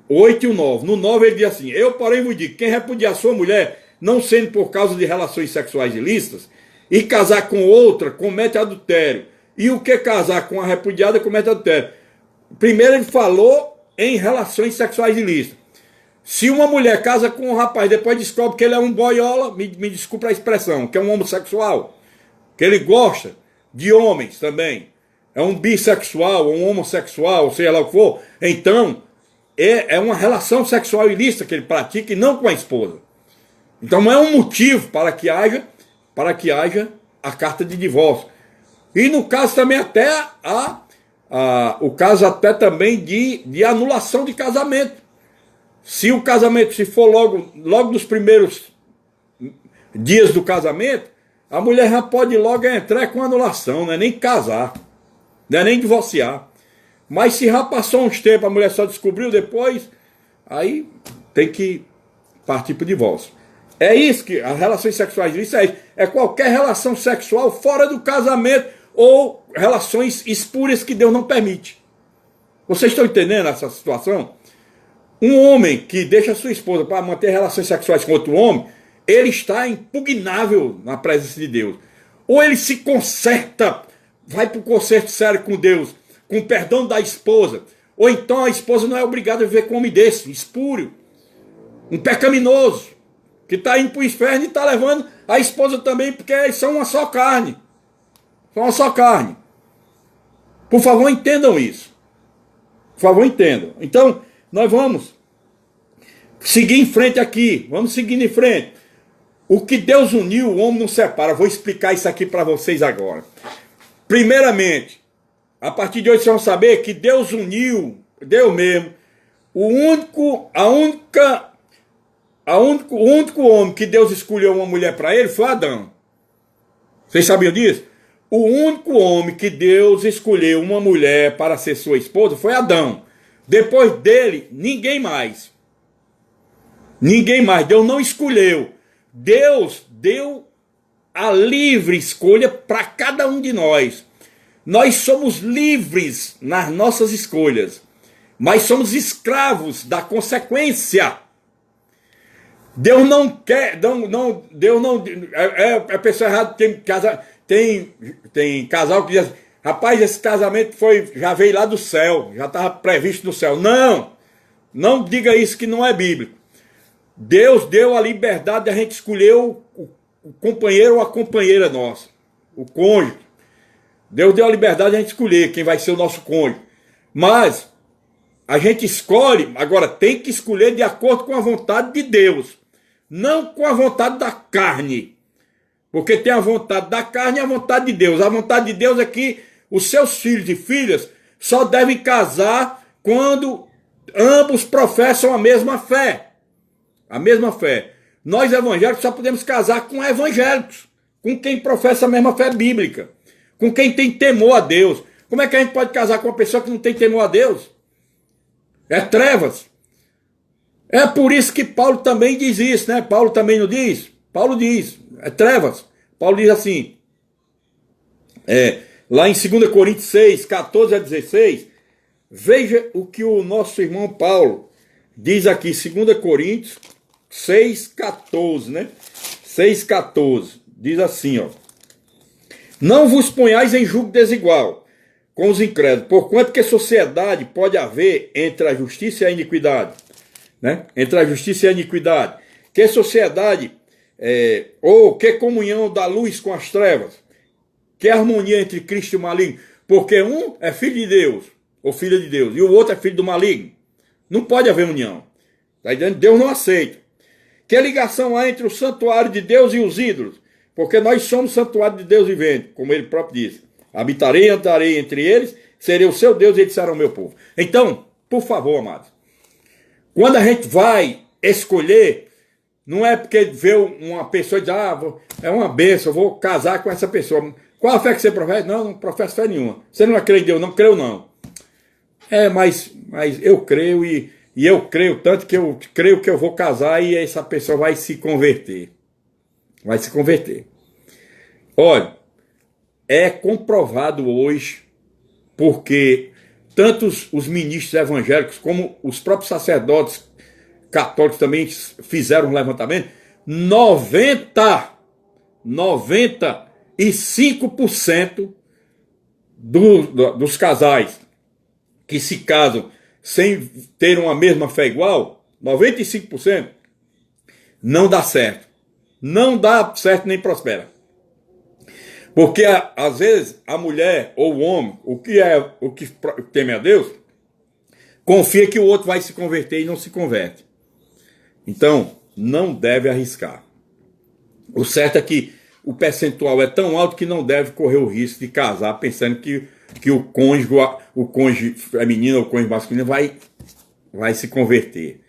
8 e o 9. No 9 ele diz assim, eu porém vos digo, quem repudiar sua mulher, não sendo por causa de relações sexuais ilícitas, e casar com outra, comete adultério. E o que casar com a repudiada, comete adultério. Primeiro ele falou em relações sexuais ilícitas. Se uma mulher casa com um rapaz, depois descobre que ele é um boiola, me desculpa a expressão, que é um homossexual, que ele gosta de homens também, é um bissexual, um homossexual, seja lá o que for, então é uma relação sexual ilícita que ele pratica e não com a esposa. Então não é um motivo para que haja a carta de divórcio. E no caso também até o caso até também de anulação de casamento. Se o casamento, se for logo nos primeiros dias do casamento, a mulher já pode logo entrar com anulação, não é nem casar, não é nem divorciar. Mas se já passou uns tempos, a mulher só descobriu depois, aí tem que partir para o divórcio. É isso que as relações sexuais ilícitas é qualquer relação sexual fora do casamento ou relações espúrias que Deus não permite. Vocês estão entendendo essa situação? Um homem que deixa a sua esposa para manter relações sexuais com outro homem, ele está impugnável na presença de Deus. Ou ele se conserta, vai para o conserto sério com Deus, com o perdão da esposa. Ou então a esposa não é obrigada a viver com um homem desse, espúrio, um pecaminoso, que está indo para o inferno e está levando a esposa também, porque eles são uma só carne. São uma só carne. Por favor, entendam isso. Por favor, entendam. Então, nós vamos seguir em frente aqui. Vamos seguindo em frente. O que Deus uniu, o homem não separa. Vou explicar isso aqui para vocês agora. Primeiramente, a partir de hoje vocês vão saber que Deus uniu, Deus mesmo, o único homem que Deus escolheu uma mulher para ele foi Adão. Vocês sabiam disso? O único homem que Deus escolheu uma mulher para ser sua esposa foi Adão. Depois dele, ninguém mais. Ninguém mais. Deus não escolheu. Deus deu a livre escolha para cada um de nós. Nós somos livres nas nossas escolhas, mas somos escravos da consequência. Deus não quer, Deus não, é pessoa errada, tem casal que diz assim, rapaz, esse casamento já veio lá do céu, já estava previsto no céu. Não diga isso, que não é bíblico. Deus deu a liberdade de a gente escolher o companheiro ou a companheira nossa, o cônjuge. Deus deu a liberdade de a gente escolher quem vai ser o nosso cônjuge. Mas a gente escolhe, agora tem que escolher de acordo com a vontade de Deus, não com a vontade da carne. Porque tem a vontade da carne e a vontade de Deus. A vontade de Deus é que os seus filhos e filhas só devem casar quando ambos professam a mesma fé. A mesma fé. Nós evangélicos só podemos casar com evangélicos, com quem professa a mesma fé bíblica, com quem tem temor a Deus. Como é que a gente pode casar com uma pessoa que não tem temor a Deus? É trevas. É por isso que Paulo também diz isso, né? Paulo também não diz? Paulo diz, é trevas. Paulo diz assim, lá em 2 Coríntios 6, 14 a 16, veja o que o nosso irmão Paulo diz aqui, 2 Coríntios 6, 14, né? 6, 14, diz assim, ó. Não vos ponhais em julgo desigual com os incrédulos, porquanto que sociedade pode haver entre a justiça e a iniquidade, né? Entre a justiça e a iniquidade. Que sociedade, ou que comunhão da luz com as trevas? Que harmonia entre Cristo e o maligno? Porque um é filho de Deus, ou filha de Deus, e o outro é filho do maligno. Não pode haver união. Está dizendo, Deus não aceita. Que ligação há entre o santuário de Deus e os ídolos? Porque nós somos santuário de Deus vivente, como ele próprio disse. Habitarei e andarei entre eles, serei o seu Deus e eles serão o meu povo. Então, por favor, amados, quando a gente vai escolher, não é porque vê uma pessoa e diz, é uma bênção, eu vou casar com essa pessoa. Qual a fé que você professa? Não professo fé nenhuma. Você não crê em Deus? Não creu, não. Mas eu creio e eu creio tanto que eu creio que eu vou casar e essa pessoa vai se converter. Vai se converter. Olha, é comprovado hoje, porque tanto os ministros evangélicos como os próprios sacerdotes católicos também fizeram um levantamento, 95% dos casais que se casam sem ter uma mesma fé igual, 95%, não dá certo. Não dá certo nem prospera. Porque às vezes a mulher ou o homem, o que teme a Deus, confia que o outro vai se converter e não se converte. Então, não deve arriscar. O certo é que o percentual é tão alto que não deve correr o risco de casar pensando que o cônjuge feminino ou o cônjuge masculino vai se converter.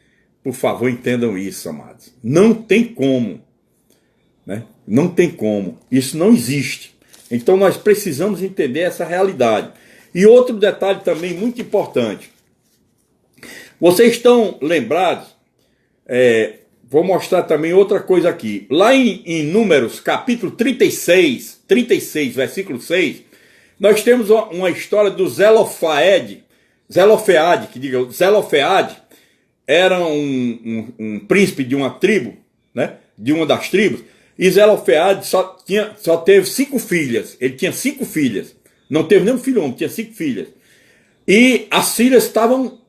Por favor, entendam isso, amados. Não tem como. Né? Não tem como. Isso não existe. Então nós precisamos entender essa realidade. E outro detalhe também muito importante. Vocês estão lembrados? Vou mostrar também outra coisa aqui. Lá em Números, capítulo 36, versículo 6, nós temos uma história do Zelofeade, era um príncipe de uma tribo, né? De uma das tribos, e Zelofeade só teve 5 filhas. Ele tinha 5 filhas. Não teve nenhum filho homem, tinha 5 filhas. E as filhas estavam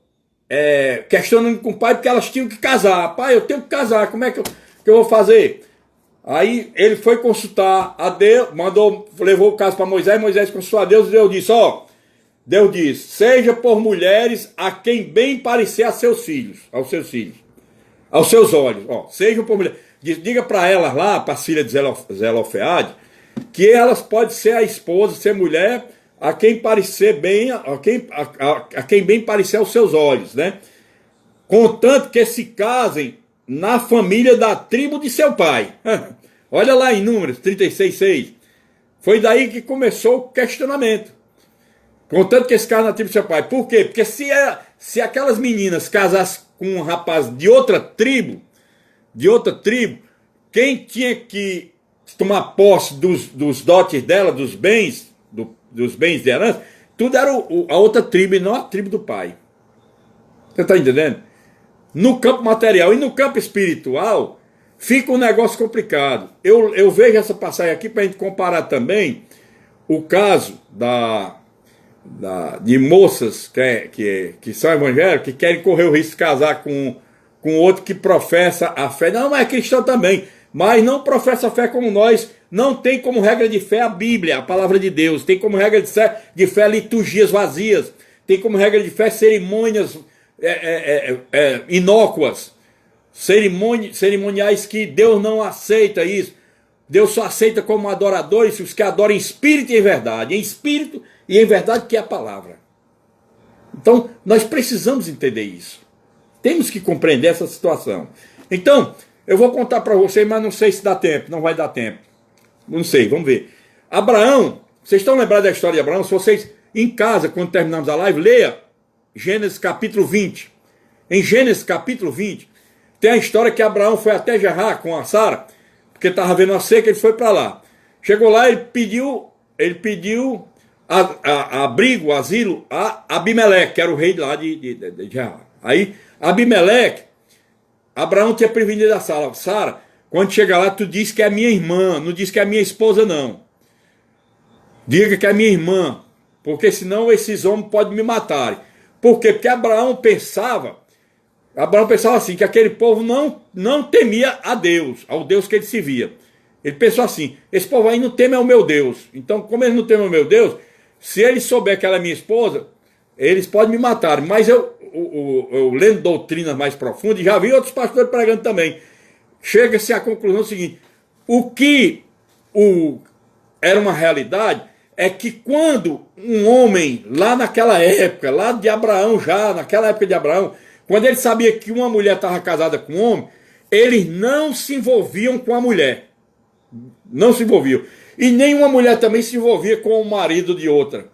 questionando com o pai porque elas tinham que casar. Pai, eu tenho que casar, como é que eu vou fazer? Aí ele foi consultar a Deus, levou o caso para Moisés, Moisés consultou a Deus e Deus disse, Deus disse, seja por mulheres a quem bem parecer aos seus filhos, aos seus olhos, seja por mulheres. Diga para elas lá, para a filha de Zelofeade, que elas podem ser a esposa, ser mulher, a quem parecer bem, a quem bem parecer aos seus olhos, né? Contanto que se casem na família da tribo de seu pai. Olha lá em Números 36:6. Foi daí que começou o questionamento. Contanto que se casem na tribo de seu pai. Por quê? Porque se aquelas meninas casassem com um rapaz de outra tribo, quem tinha que tomar posse dos dotes dela, dos bens de herança, tudo era a outra tribo e não a tribo do pai. Você está entendendo? No campo material e no campo espiritual, fica um negócio complicado. Eu vejo essa passagem aqui para a gente comparar também o caso de moças que são evangélicas, que querem correr o risco de casar com outro que professa a fé. Não, é cristão também, mas não professa a fé como nós. Não tem como regra de fé a Bíblia, a palavra de Deus. Tem como regra de fé liturgias vazias. Tem como regra de fé cerimônias inócuas. Cerimoniais que Deus não aceita isso. Deus só aceita como adoradores os que adoram em espírito e em verdade. Em espírito e em verdade, que é a palavra. Então, nós precisamos entender isso. Temos que compreender essa situação. Então, eu vou contar para vocês, mas não sei se dá tempo. Não vai dar tempo. Não sei, vamos ver. Abraão, vocês estão lembrados da história de Abraão? Se vocês, em casa, quando terminarmos a live, leia Gênesis capítulo 20. Em Gênesis capítulo 20, tem a história que Abraão foi até Gerar com a Sara, porque estava vendo a seca, ele foi para lá. Chegou lá, ele pediu abrigo, asilo a Abimeleque, que era o rei lá de Gerar. Aí, Abimeleque, Abraão tinha prevenido a Sara. Sara, quando chegar lá, tu diz que é minha irmã, não diz que é minha esposa, não. Diga que é minha irmã, porque senão esses homens podem me matar. Por quê? Porque Abraão pensava assim, que aquele povo não temia a Deus, ao Deus que ele servia. Ele pensou assim, esse povo aí não teme ao meu Deus. Então, como eles não temem ao meu Deus, se eles souberem que ela é minha esposa, eles podem me matar. Mas eu lendo doutrinas mais profundas, já vi outros pastores pregando também, chega-se à conclusão seguinte, o que era uma realidade é que quando um homem, lá naquela época, lá de Abraão já, naquela época de Abraão, quando ele sabia que uma mulher estava casada com um homem, eles não se envolviam com a mulher. Não se envolviam. E nenhuma mulher também se envolvia com o marido de outra.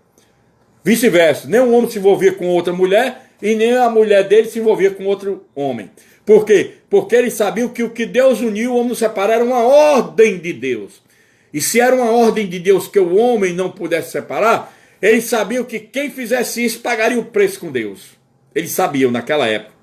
Vice-versa. Nem um homem se envolvia com outra mulher e nem a mulher dele se envolvia com outro homem. Por quê? Porque eles sabiam que o que Deus uniu, o homem não separa, era uma ordem de Deus. E se era uma ordem de Deus que o homem não pudesse separar, eles sabiam que quem fizesse isso pagaria o preço com Deus. Eles sabiam naquela época.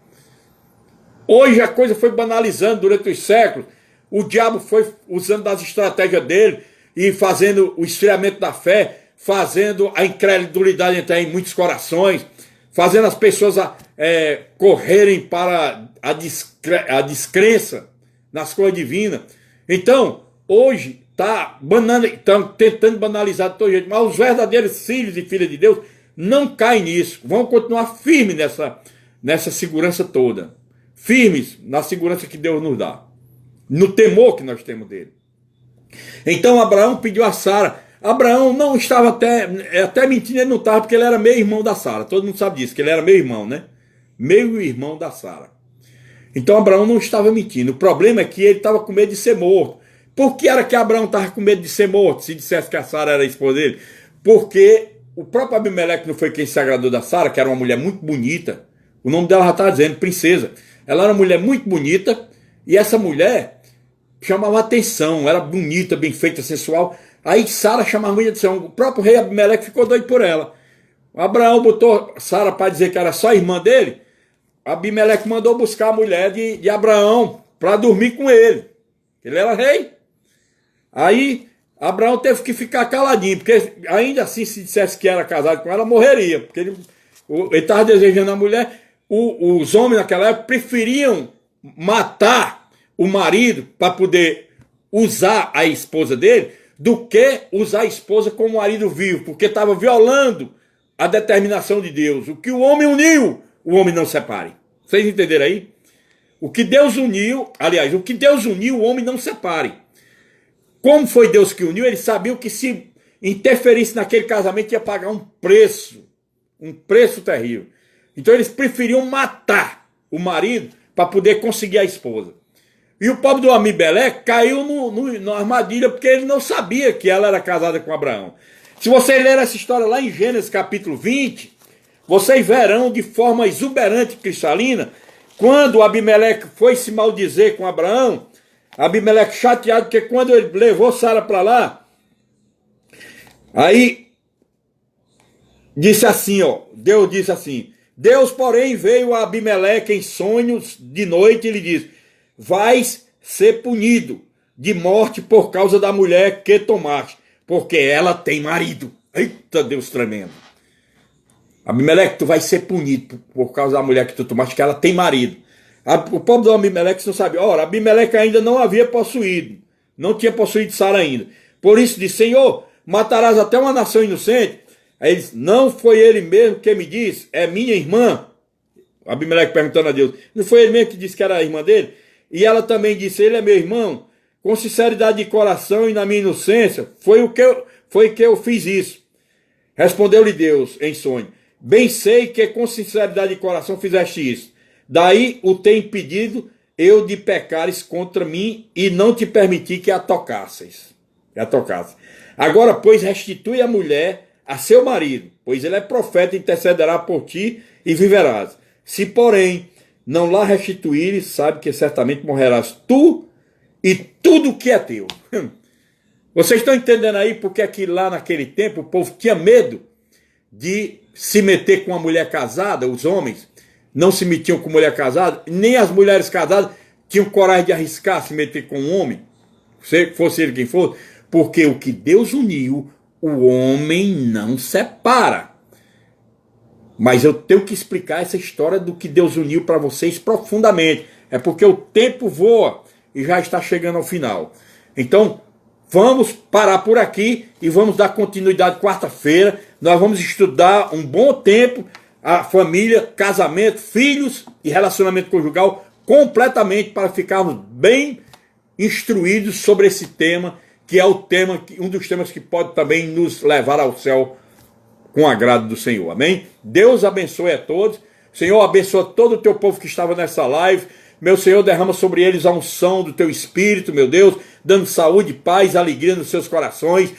Hoje a coisa foi banalizando durante os séculos. O diabo foi usando das estratégias dele e fazendo o esfriamento da fé, fazendo a incredulidade entrar em muitos corações, fazendo as pessoas correrem para a descrença nas coisas divinas. Então, hoje estão tentando banalizar de todo jeito, mas os verdadeiros filhos e filhas de Deus não caem nisso, vão continuar firmes nessa segurança toda, firmes na segurança que Deus nos dá, no temor que nós temos dele. Então Abraão pediu a Sara. Abraão não estava até mentindo, ele não estava, porque ele era meio irmão da Sara, todo mundo sabe disso, que ele era meio irmão, né? Meio irmão da Sara. Então Abraão não estava mentindo, o problema é que ele estava com medo de ser morto. Por que era que Abraão estava com medo de ser morto, se dissesse que a Sara era a esposa dele? Porque o próprio Abimeleque não foi quem se agradou da Sara, que era uma mulher muito bonita. O nome dela já estava dizendo, princesa. Ela era uma mulher muito bonita, e essa mulher chamava atenção, era bonita, bem feita, sensual. Aí Sara chamava muita atenção. O próprio rei Abimeleque ficou doido por ela. Abraão botou Sara para dizer que era só irmã dele, Abimeleque mandou buscar a mulher de Abraão para dormir com ele. Ele era rei. Aí Abraão teve que ficar caladinho, porque ainda assim, se dissesse que era casado com ela, morreria. Porque ele estava desejando a mulher. Os homens naquela época preferiam matar o marido para poder usar a esposa dele do que usar a esposa como marido vivo, porque estava violando a determinação de Deus. O que o homem uniu, o homem não separe. Vocês entenderam aí? O que Deus uniu, aliás, o que Deus uniu, o homem não separe. Como foi Deus que uniu, eles sabiam que se interferisse naquele casamento ia pagar um preço terrível. Então eles preferiam matar o marido para poder conseguir a esposa. E o pobre do Abimeleque caiu na armadilha porque ele não sabia que ela era casada com Abraão. Se vocês lerem essa história lá em Gênesis capítulo 20, vocês verão de forma exuberante e cristalina, quando o Abimeleque foi se maldizer com Abraão, Abimeleque chateado, porque quando ele levou Sara para lá, aí disse assim, Deus disse assim, Deus, porém, veio a Abimeleque em sonhos de noite e lhe disse, vais ser punido de morte por causa da mulher que tomaste, porque ela tem marido. Eita, Deus tremendo. Abimeleque, tu vai ser punido por causa da mulher que tu tomaste, que ela tem marido. O povo do Abimeleque não sabe. Ora, Abimeleque ainda não havia possuído, não tinha possuído Sara ainda. Por isso disse, Senhor, matarás até uma nação inocente. Aí ele disse, não foi ele mesmo que me disse, é minha irmã. Abimeleque perguntando a Deus, não foi ele mesmo que disse que era a irmã dele? E ela também disse, ele é meu irmão. Com sinceridade de coração e na minha inocência, foi que eu fiz isso. Respondeu-lhe Deus em sonho, bem sei que com sinceridade de coração fizeste isso. Daí o tem impedido eu de pecares contra mim e não te permiti que a tocasses. Agora, pois, restitui a mulher a seu marido, pois ele é profeta e intercederá por ti e viverás. Se, porém, não lá restituires, sabe que certamente morrerás tu e tudo que é teu. Vocês estão entendendo aí porque que lá naquele tempo o povo tinha medo de se meter com uma mulher casada, os homens não se metiam com mulher casada, nem as mulheres casadas tinham coragem de arriscar se meter com um homem, fosse ele quem fosse, porque o que Deus uniu, o homem não separa. Mas eu tenho que explicar essa história do que Deus uniu para vocês profundamente. É porque o tempo voa e já está chegando ao final. Então, vamos parar por aqui e vamos dar continuidade quarta-feira. Nós vamos estudar um bom tempo a família, casamento, filhos e relacionamento conjugal completamente para ficarmos bem instruídos sobre esse tema, que é um dos temas que pode também nos levar ao céu com o agrado do Senhor. Amém? Deus abençoe a todos. Senhor, abençoa todo o teu povo que estava nessa live. Meu Senhor, derrama sobre eles a unção do teu Espírito, meu Deus, dando saúde, paz, alegria nos seus corações.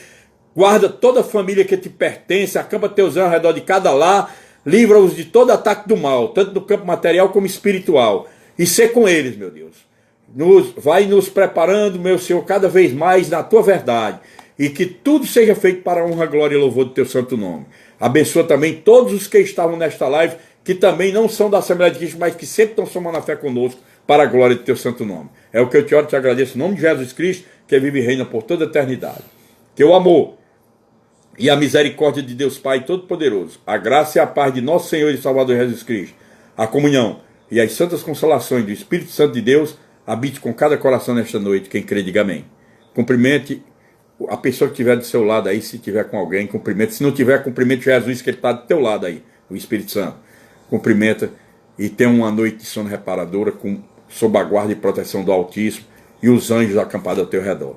Guarda toda a família que te pertence, acampa teus anjos ao redor de cada lar, livra-os de todo ataque do mal, tanto no campo material como espiritual. E ser com eles, meu Deus. Vai nos preparando, meu Senhor, cada vez mais na tua verdade. E que tudo seja feito para a honra, glória e louvor do teu santo nome. Abençoa também todos os que estavam nesta live, que também não são da Assembleia de Cristo, mas que sempre estão somando a fé conosco, para a glória do teu santo nome. É o que eu te oro e te agradeço em nome de Jesus Cristo, que vive e reina por toda a eternidade. Que o amor e a misericórdia de Deus Pai Todo-Poderoso, a graça e a paz de nosso Senhor e Salvador Jesus Cristo, a comunhão e as santas consolações do Espírito Santo de Deus, habite com cada coração nesta noite. Quem crê, diga amém. Cumprimente a pessoa que estiver do seu lado aí, se tiver com alguém, cumprimente. Se não tiver, cumprimente Jesus, que ele está do teu lado aí, o Espírito Santo. Cumprimenta e tenha uma noite de sono reparadora, sob a guarda e proteção do Altíssimo e os anjos acampados ao teu redor.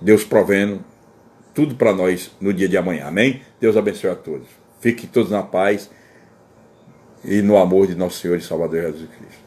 Deus provendo tudo para nós no dia de amanhã. Amém? Deus abençoe a todos. Fiquem todos na paz e no amor de nosso Senhor e Salvador Jesus Cristo.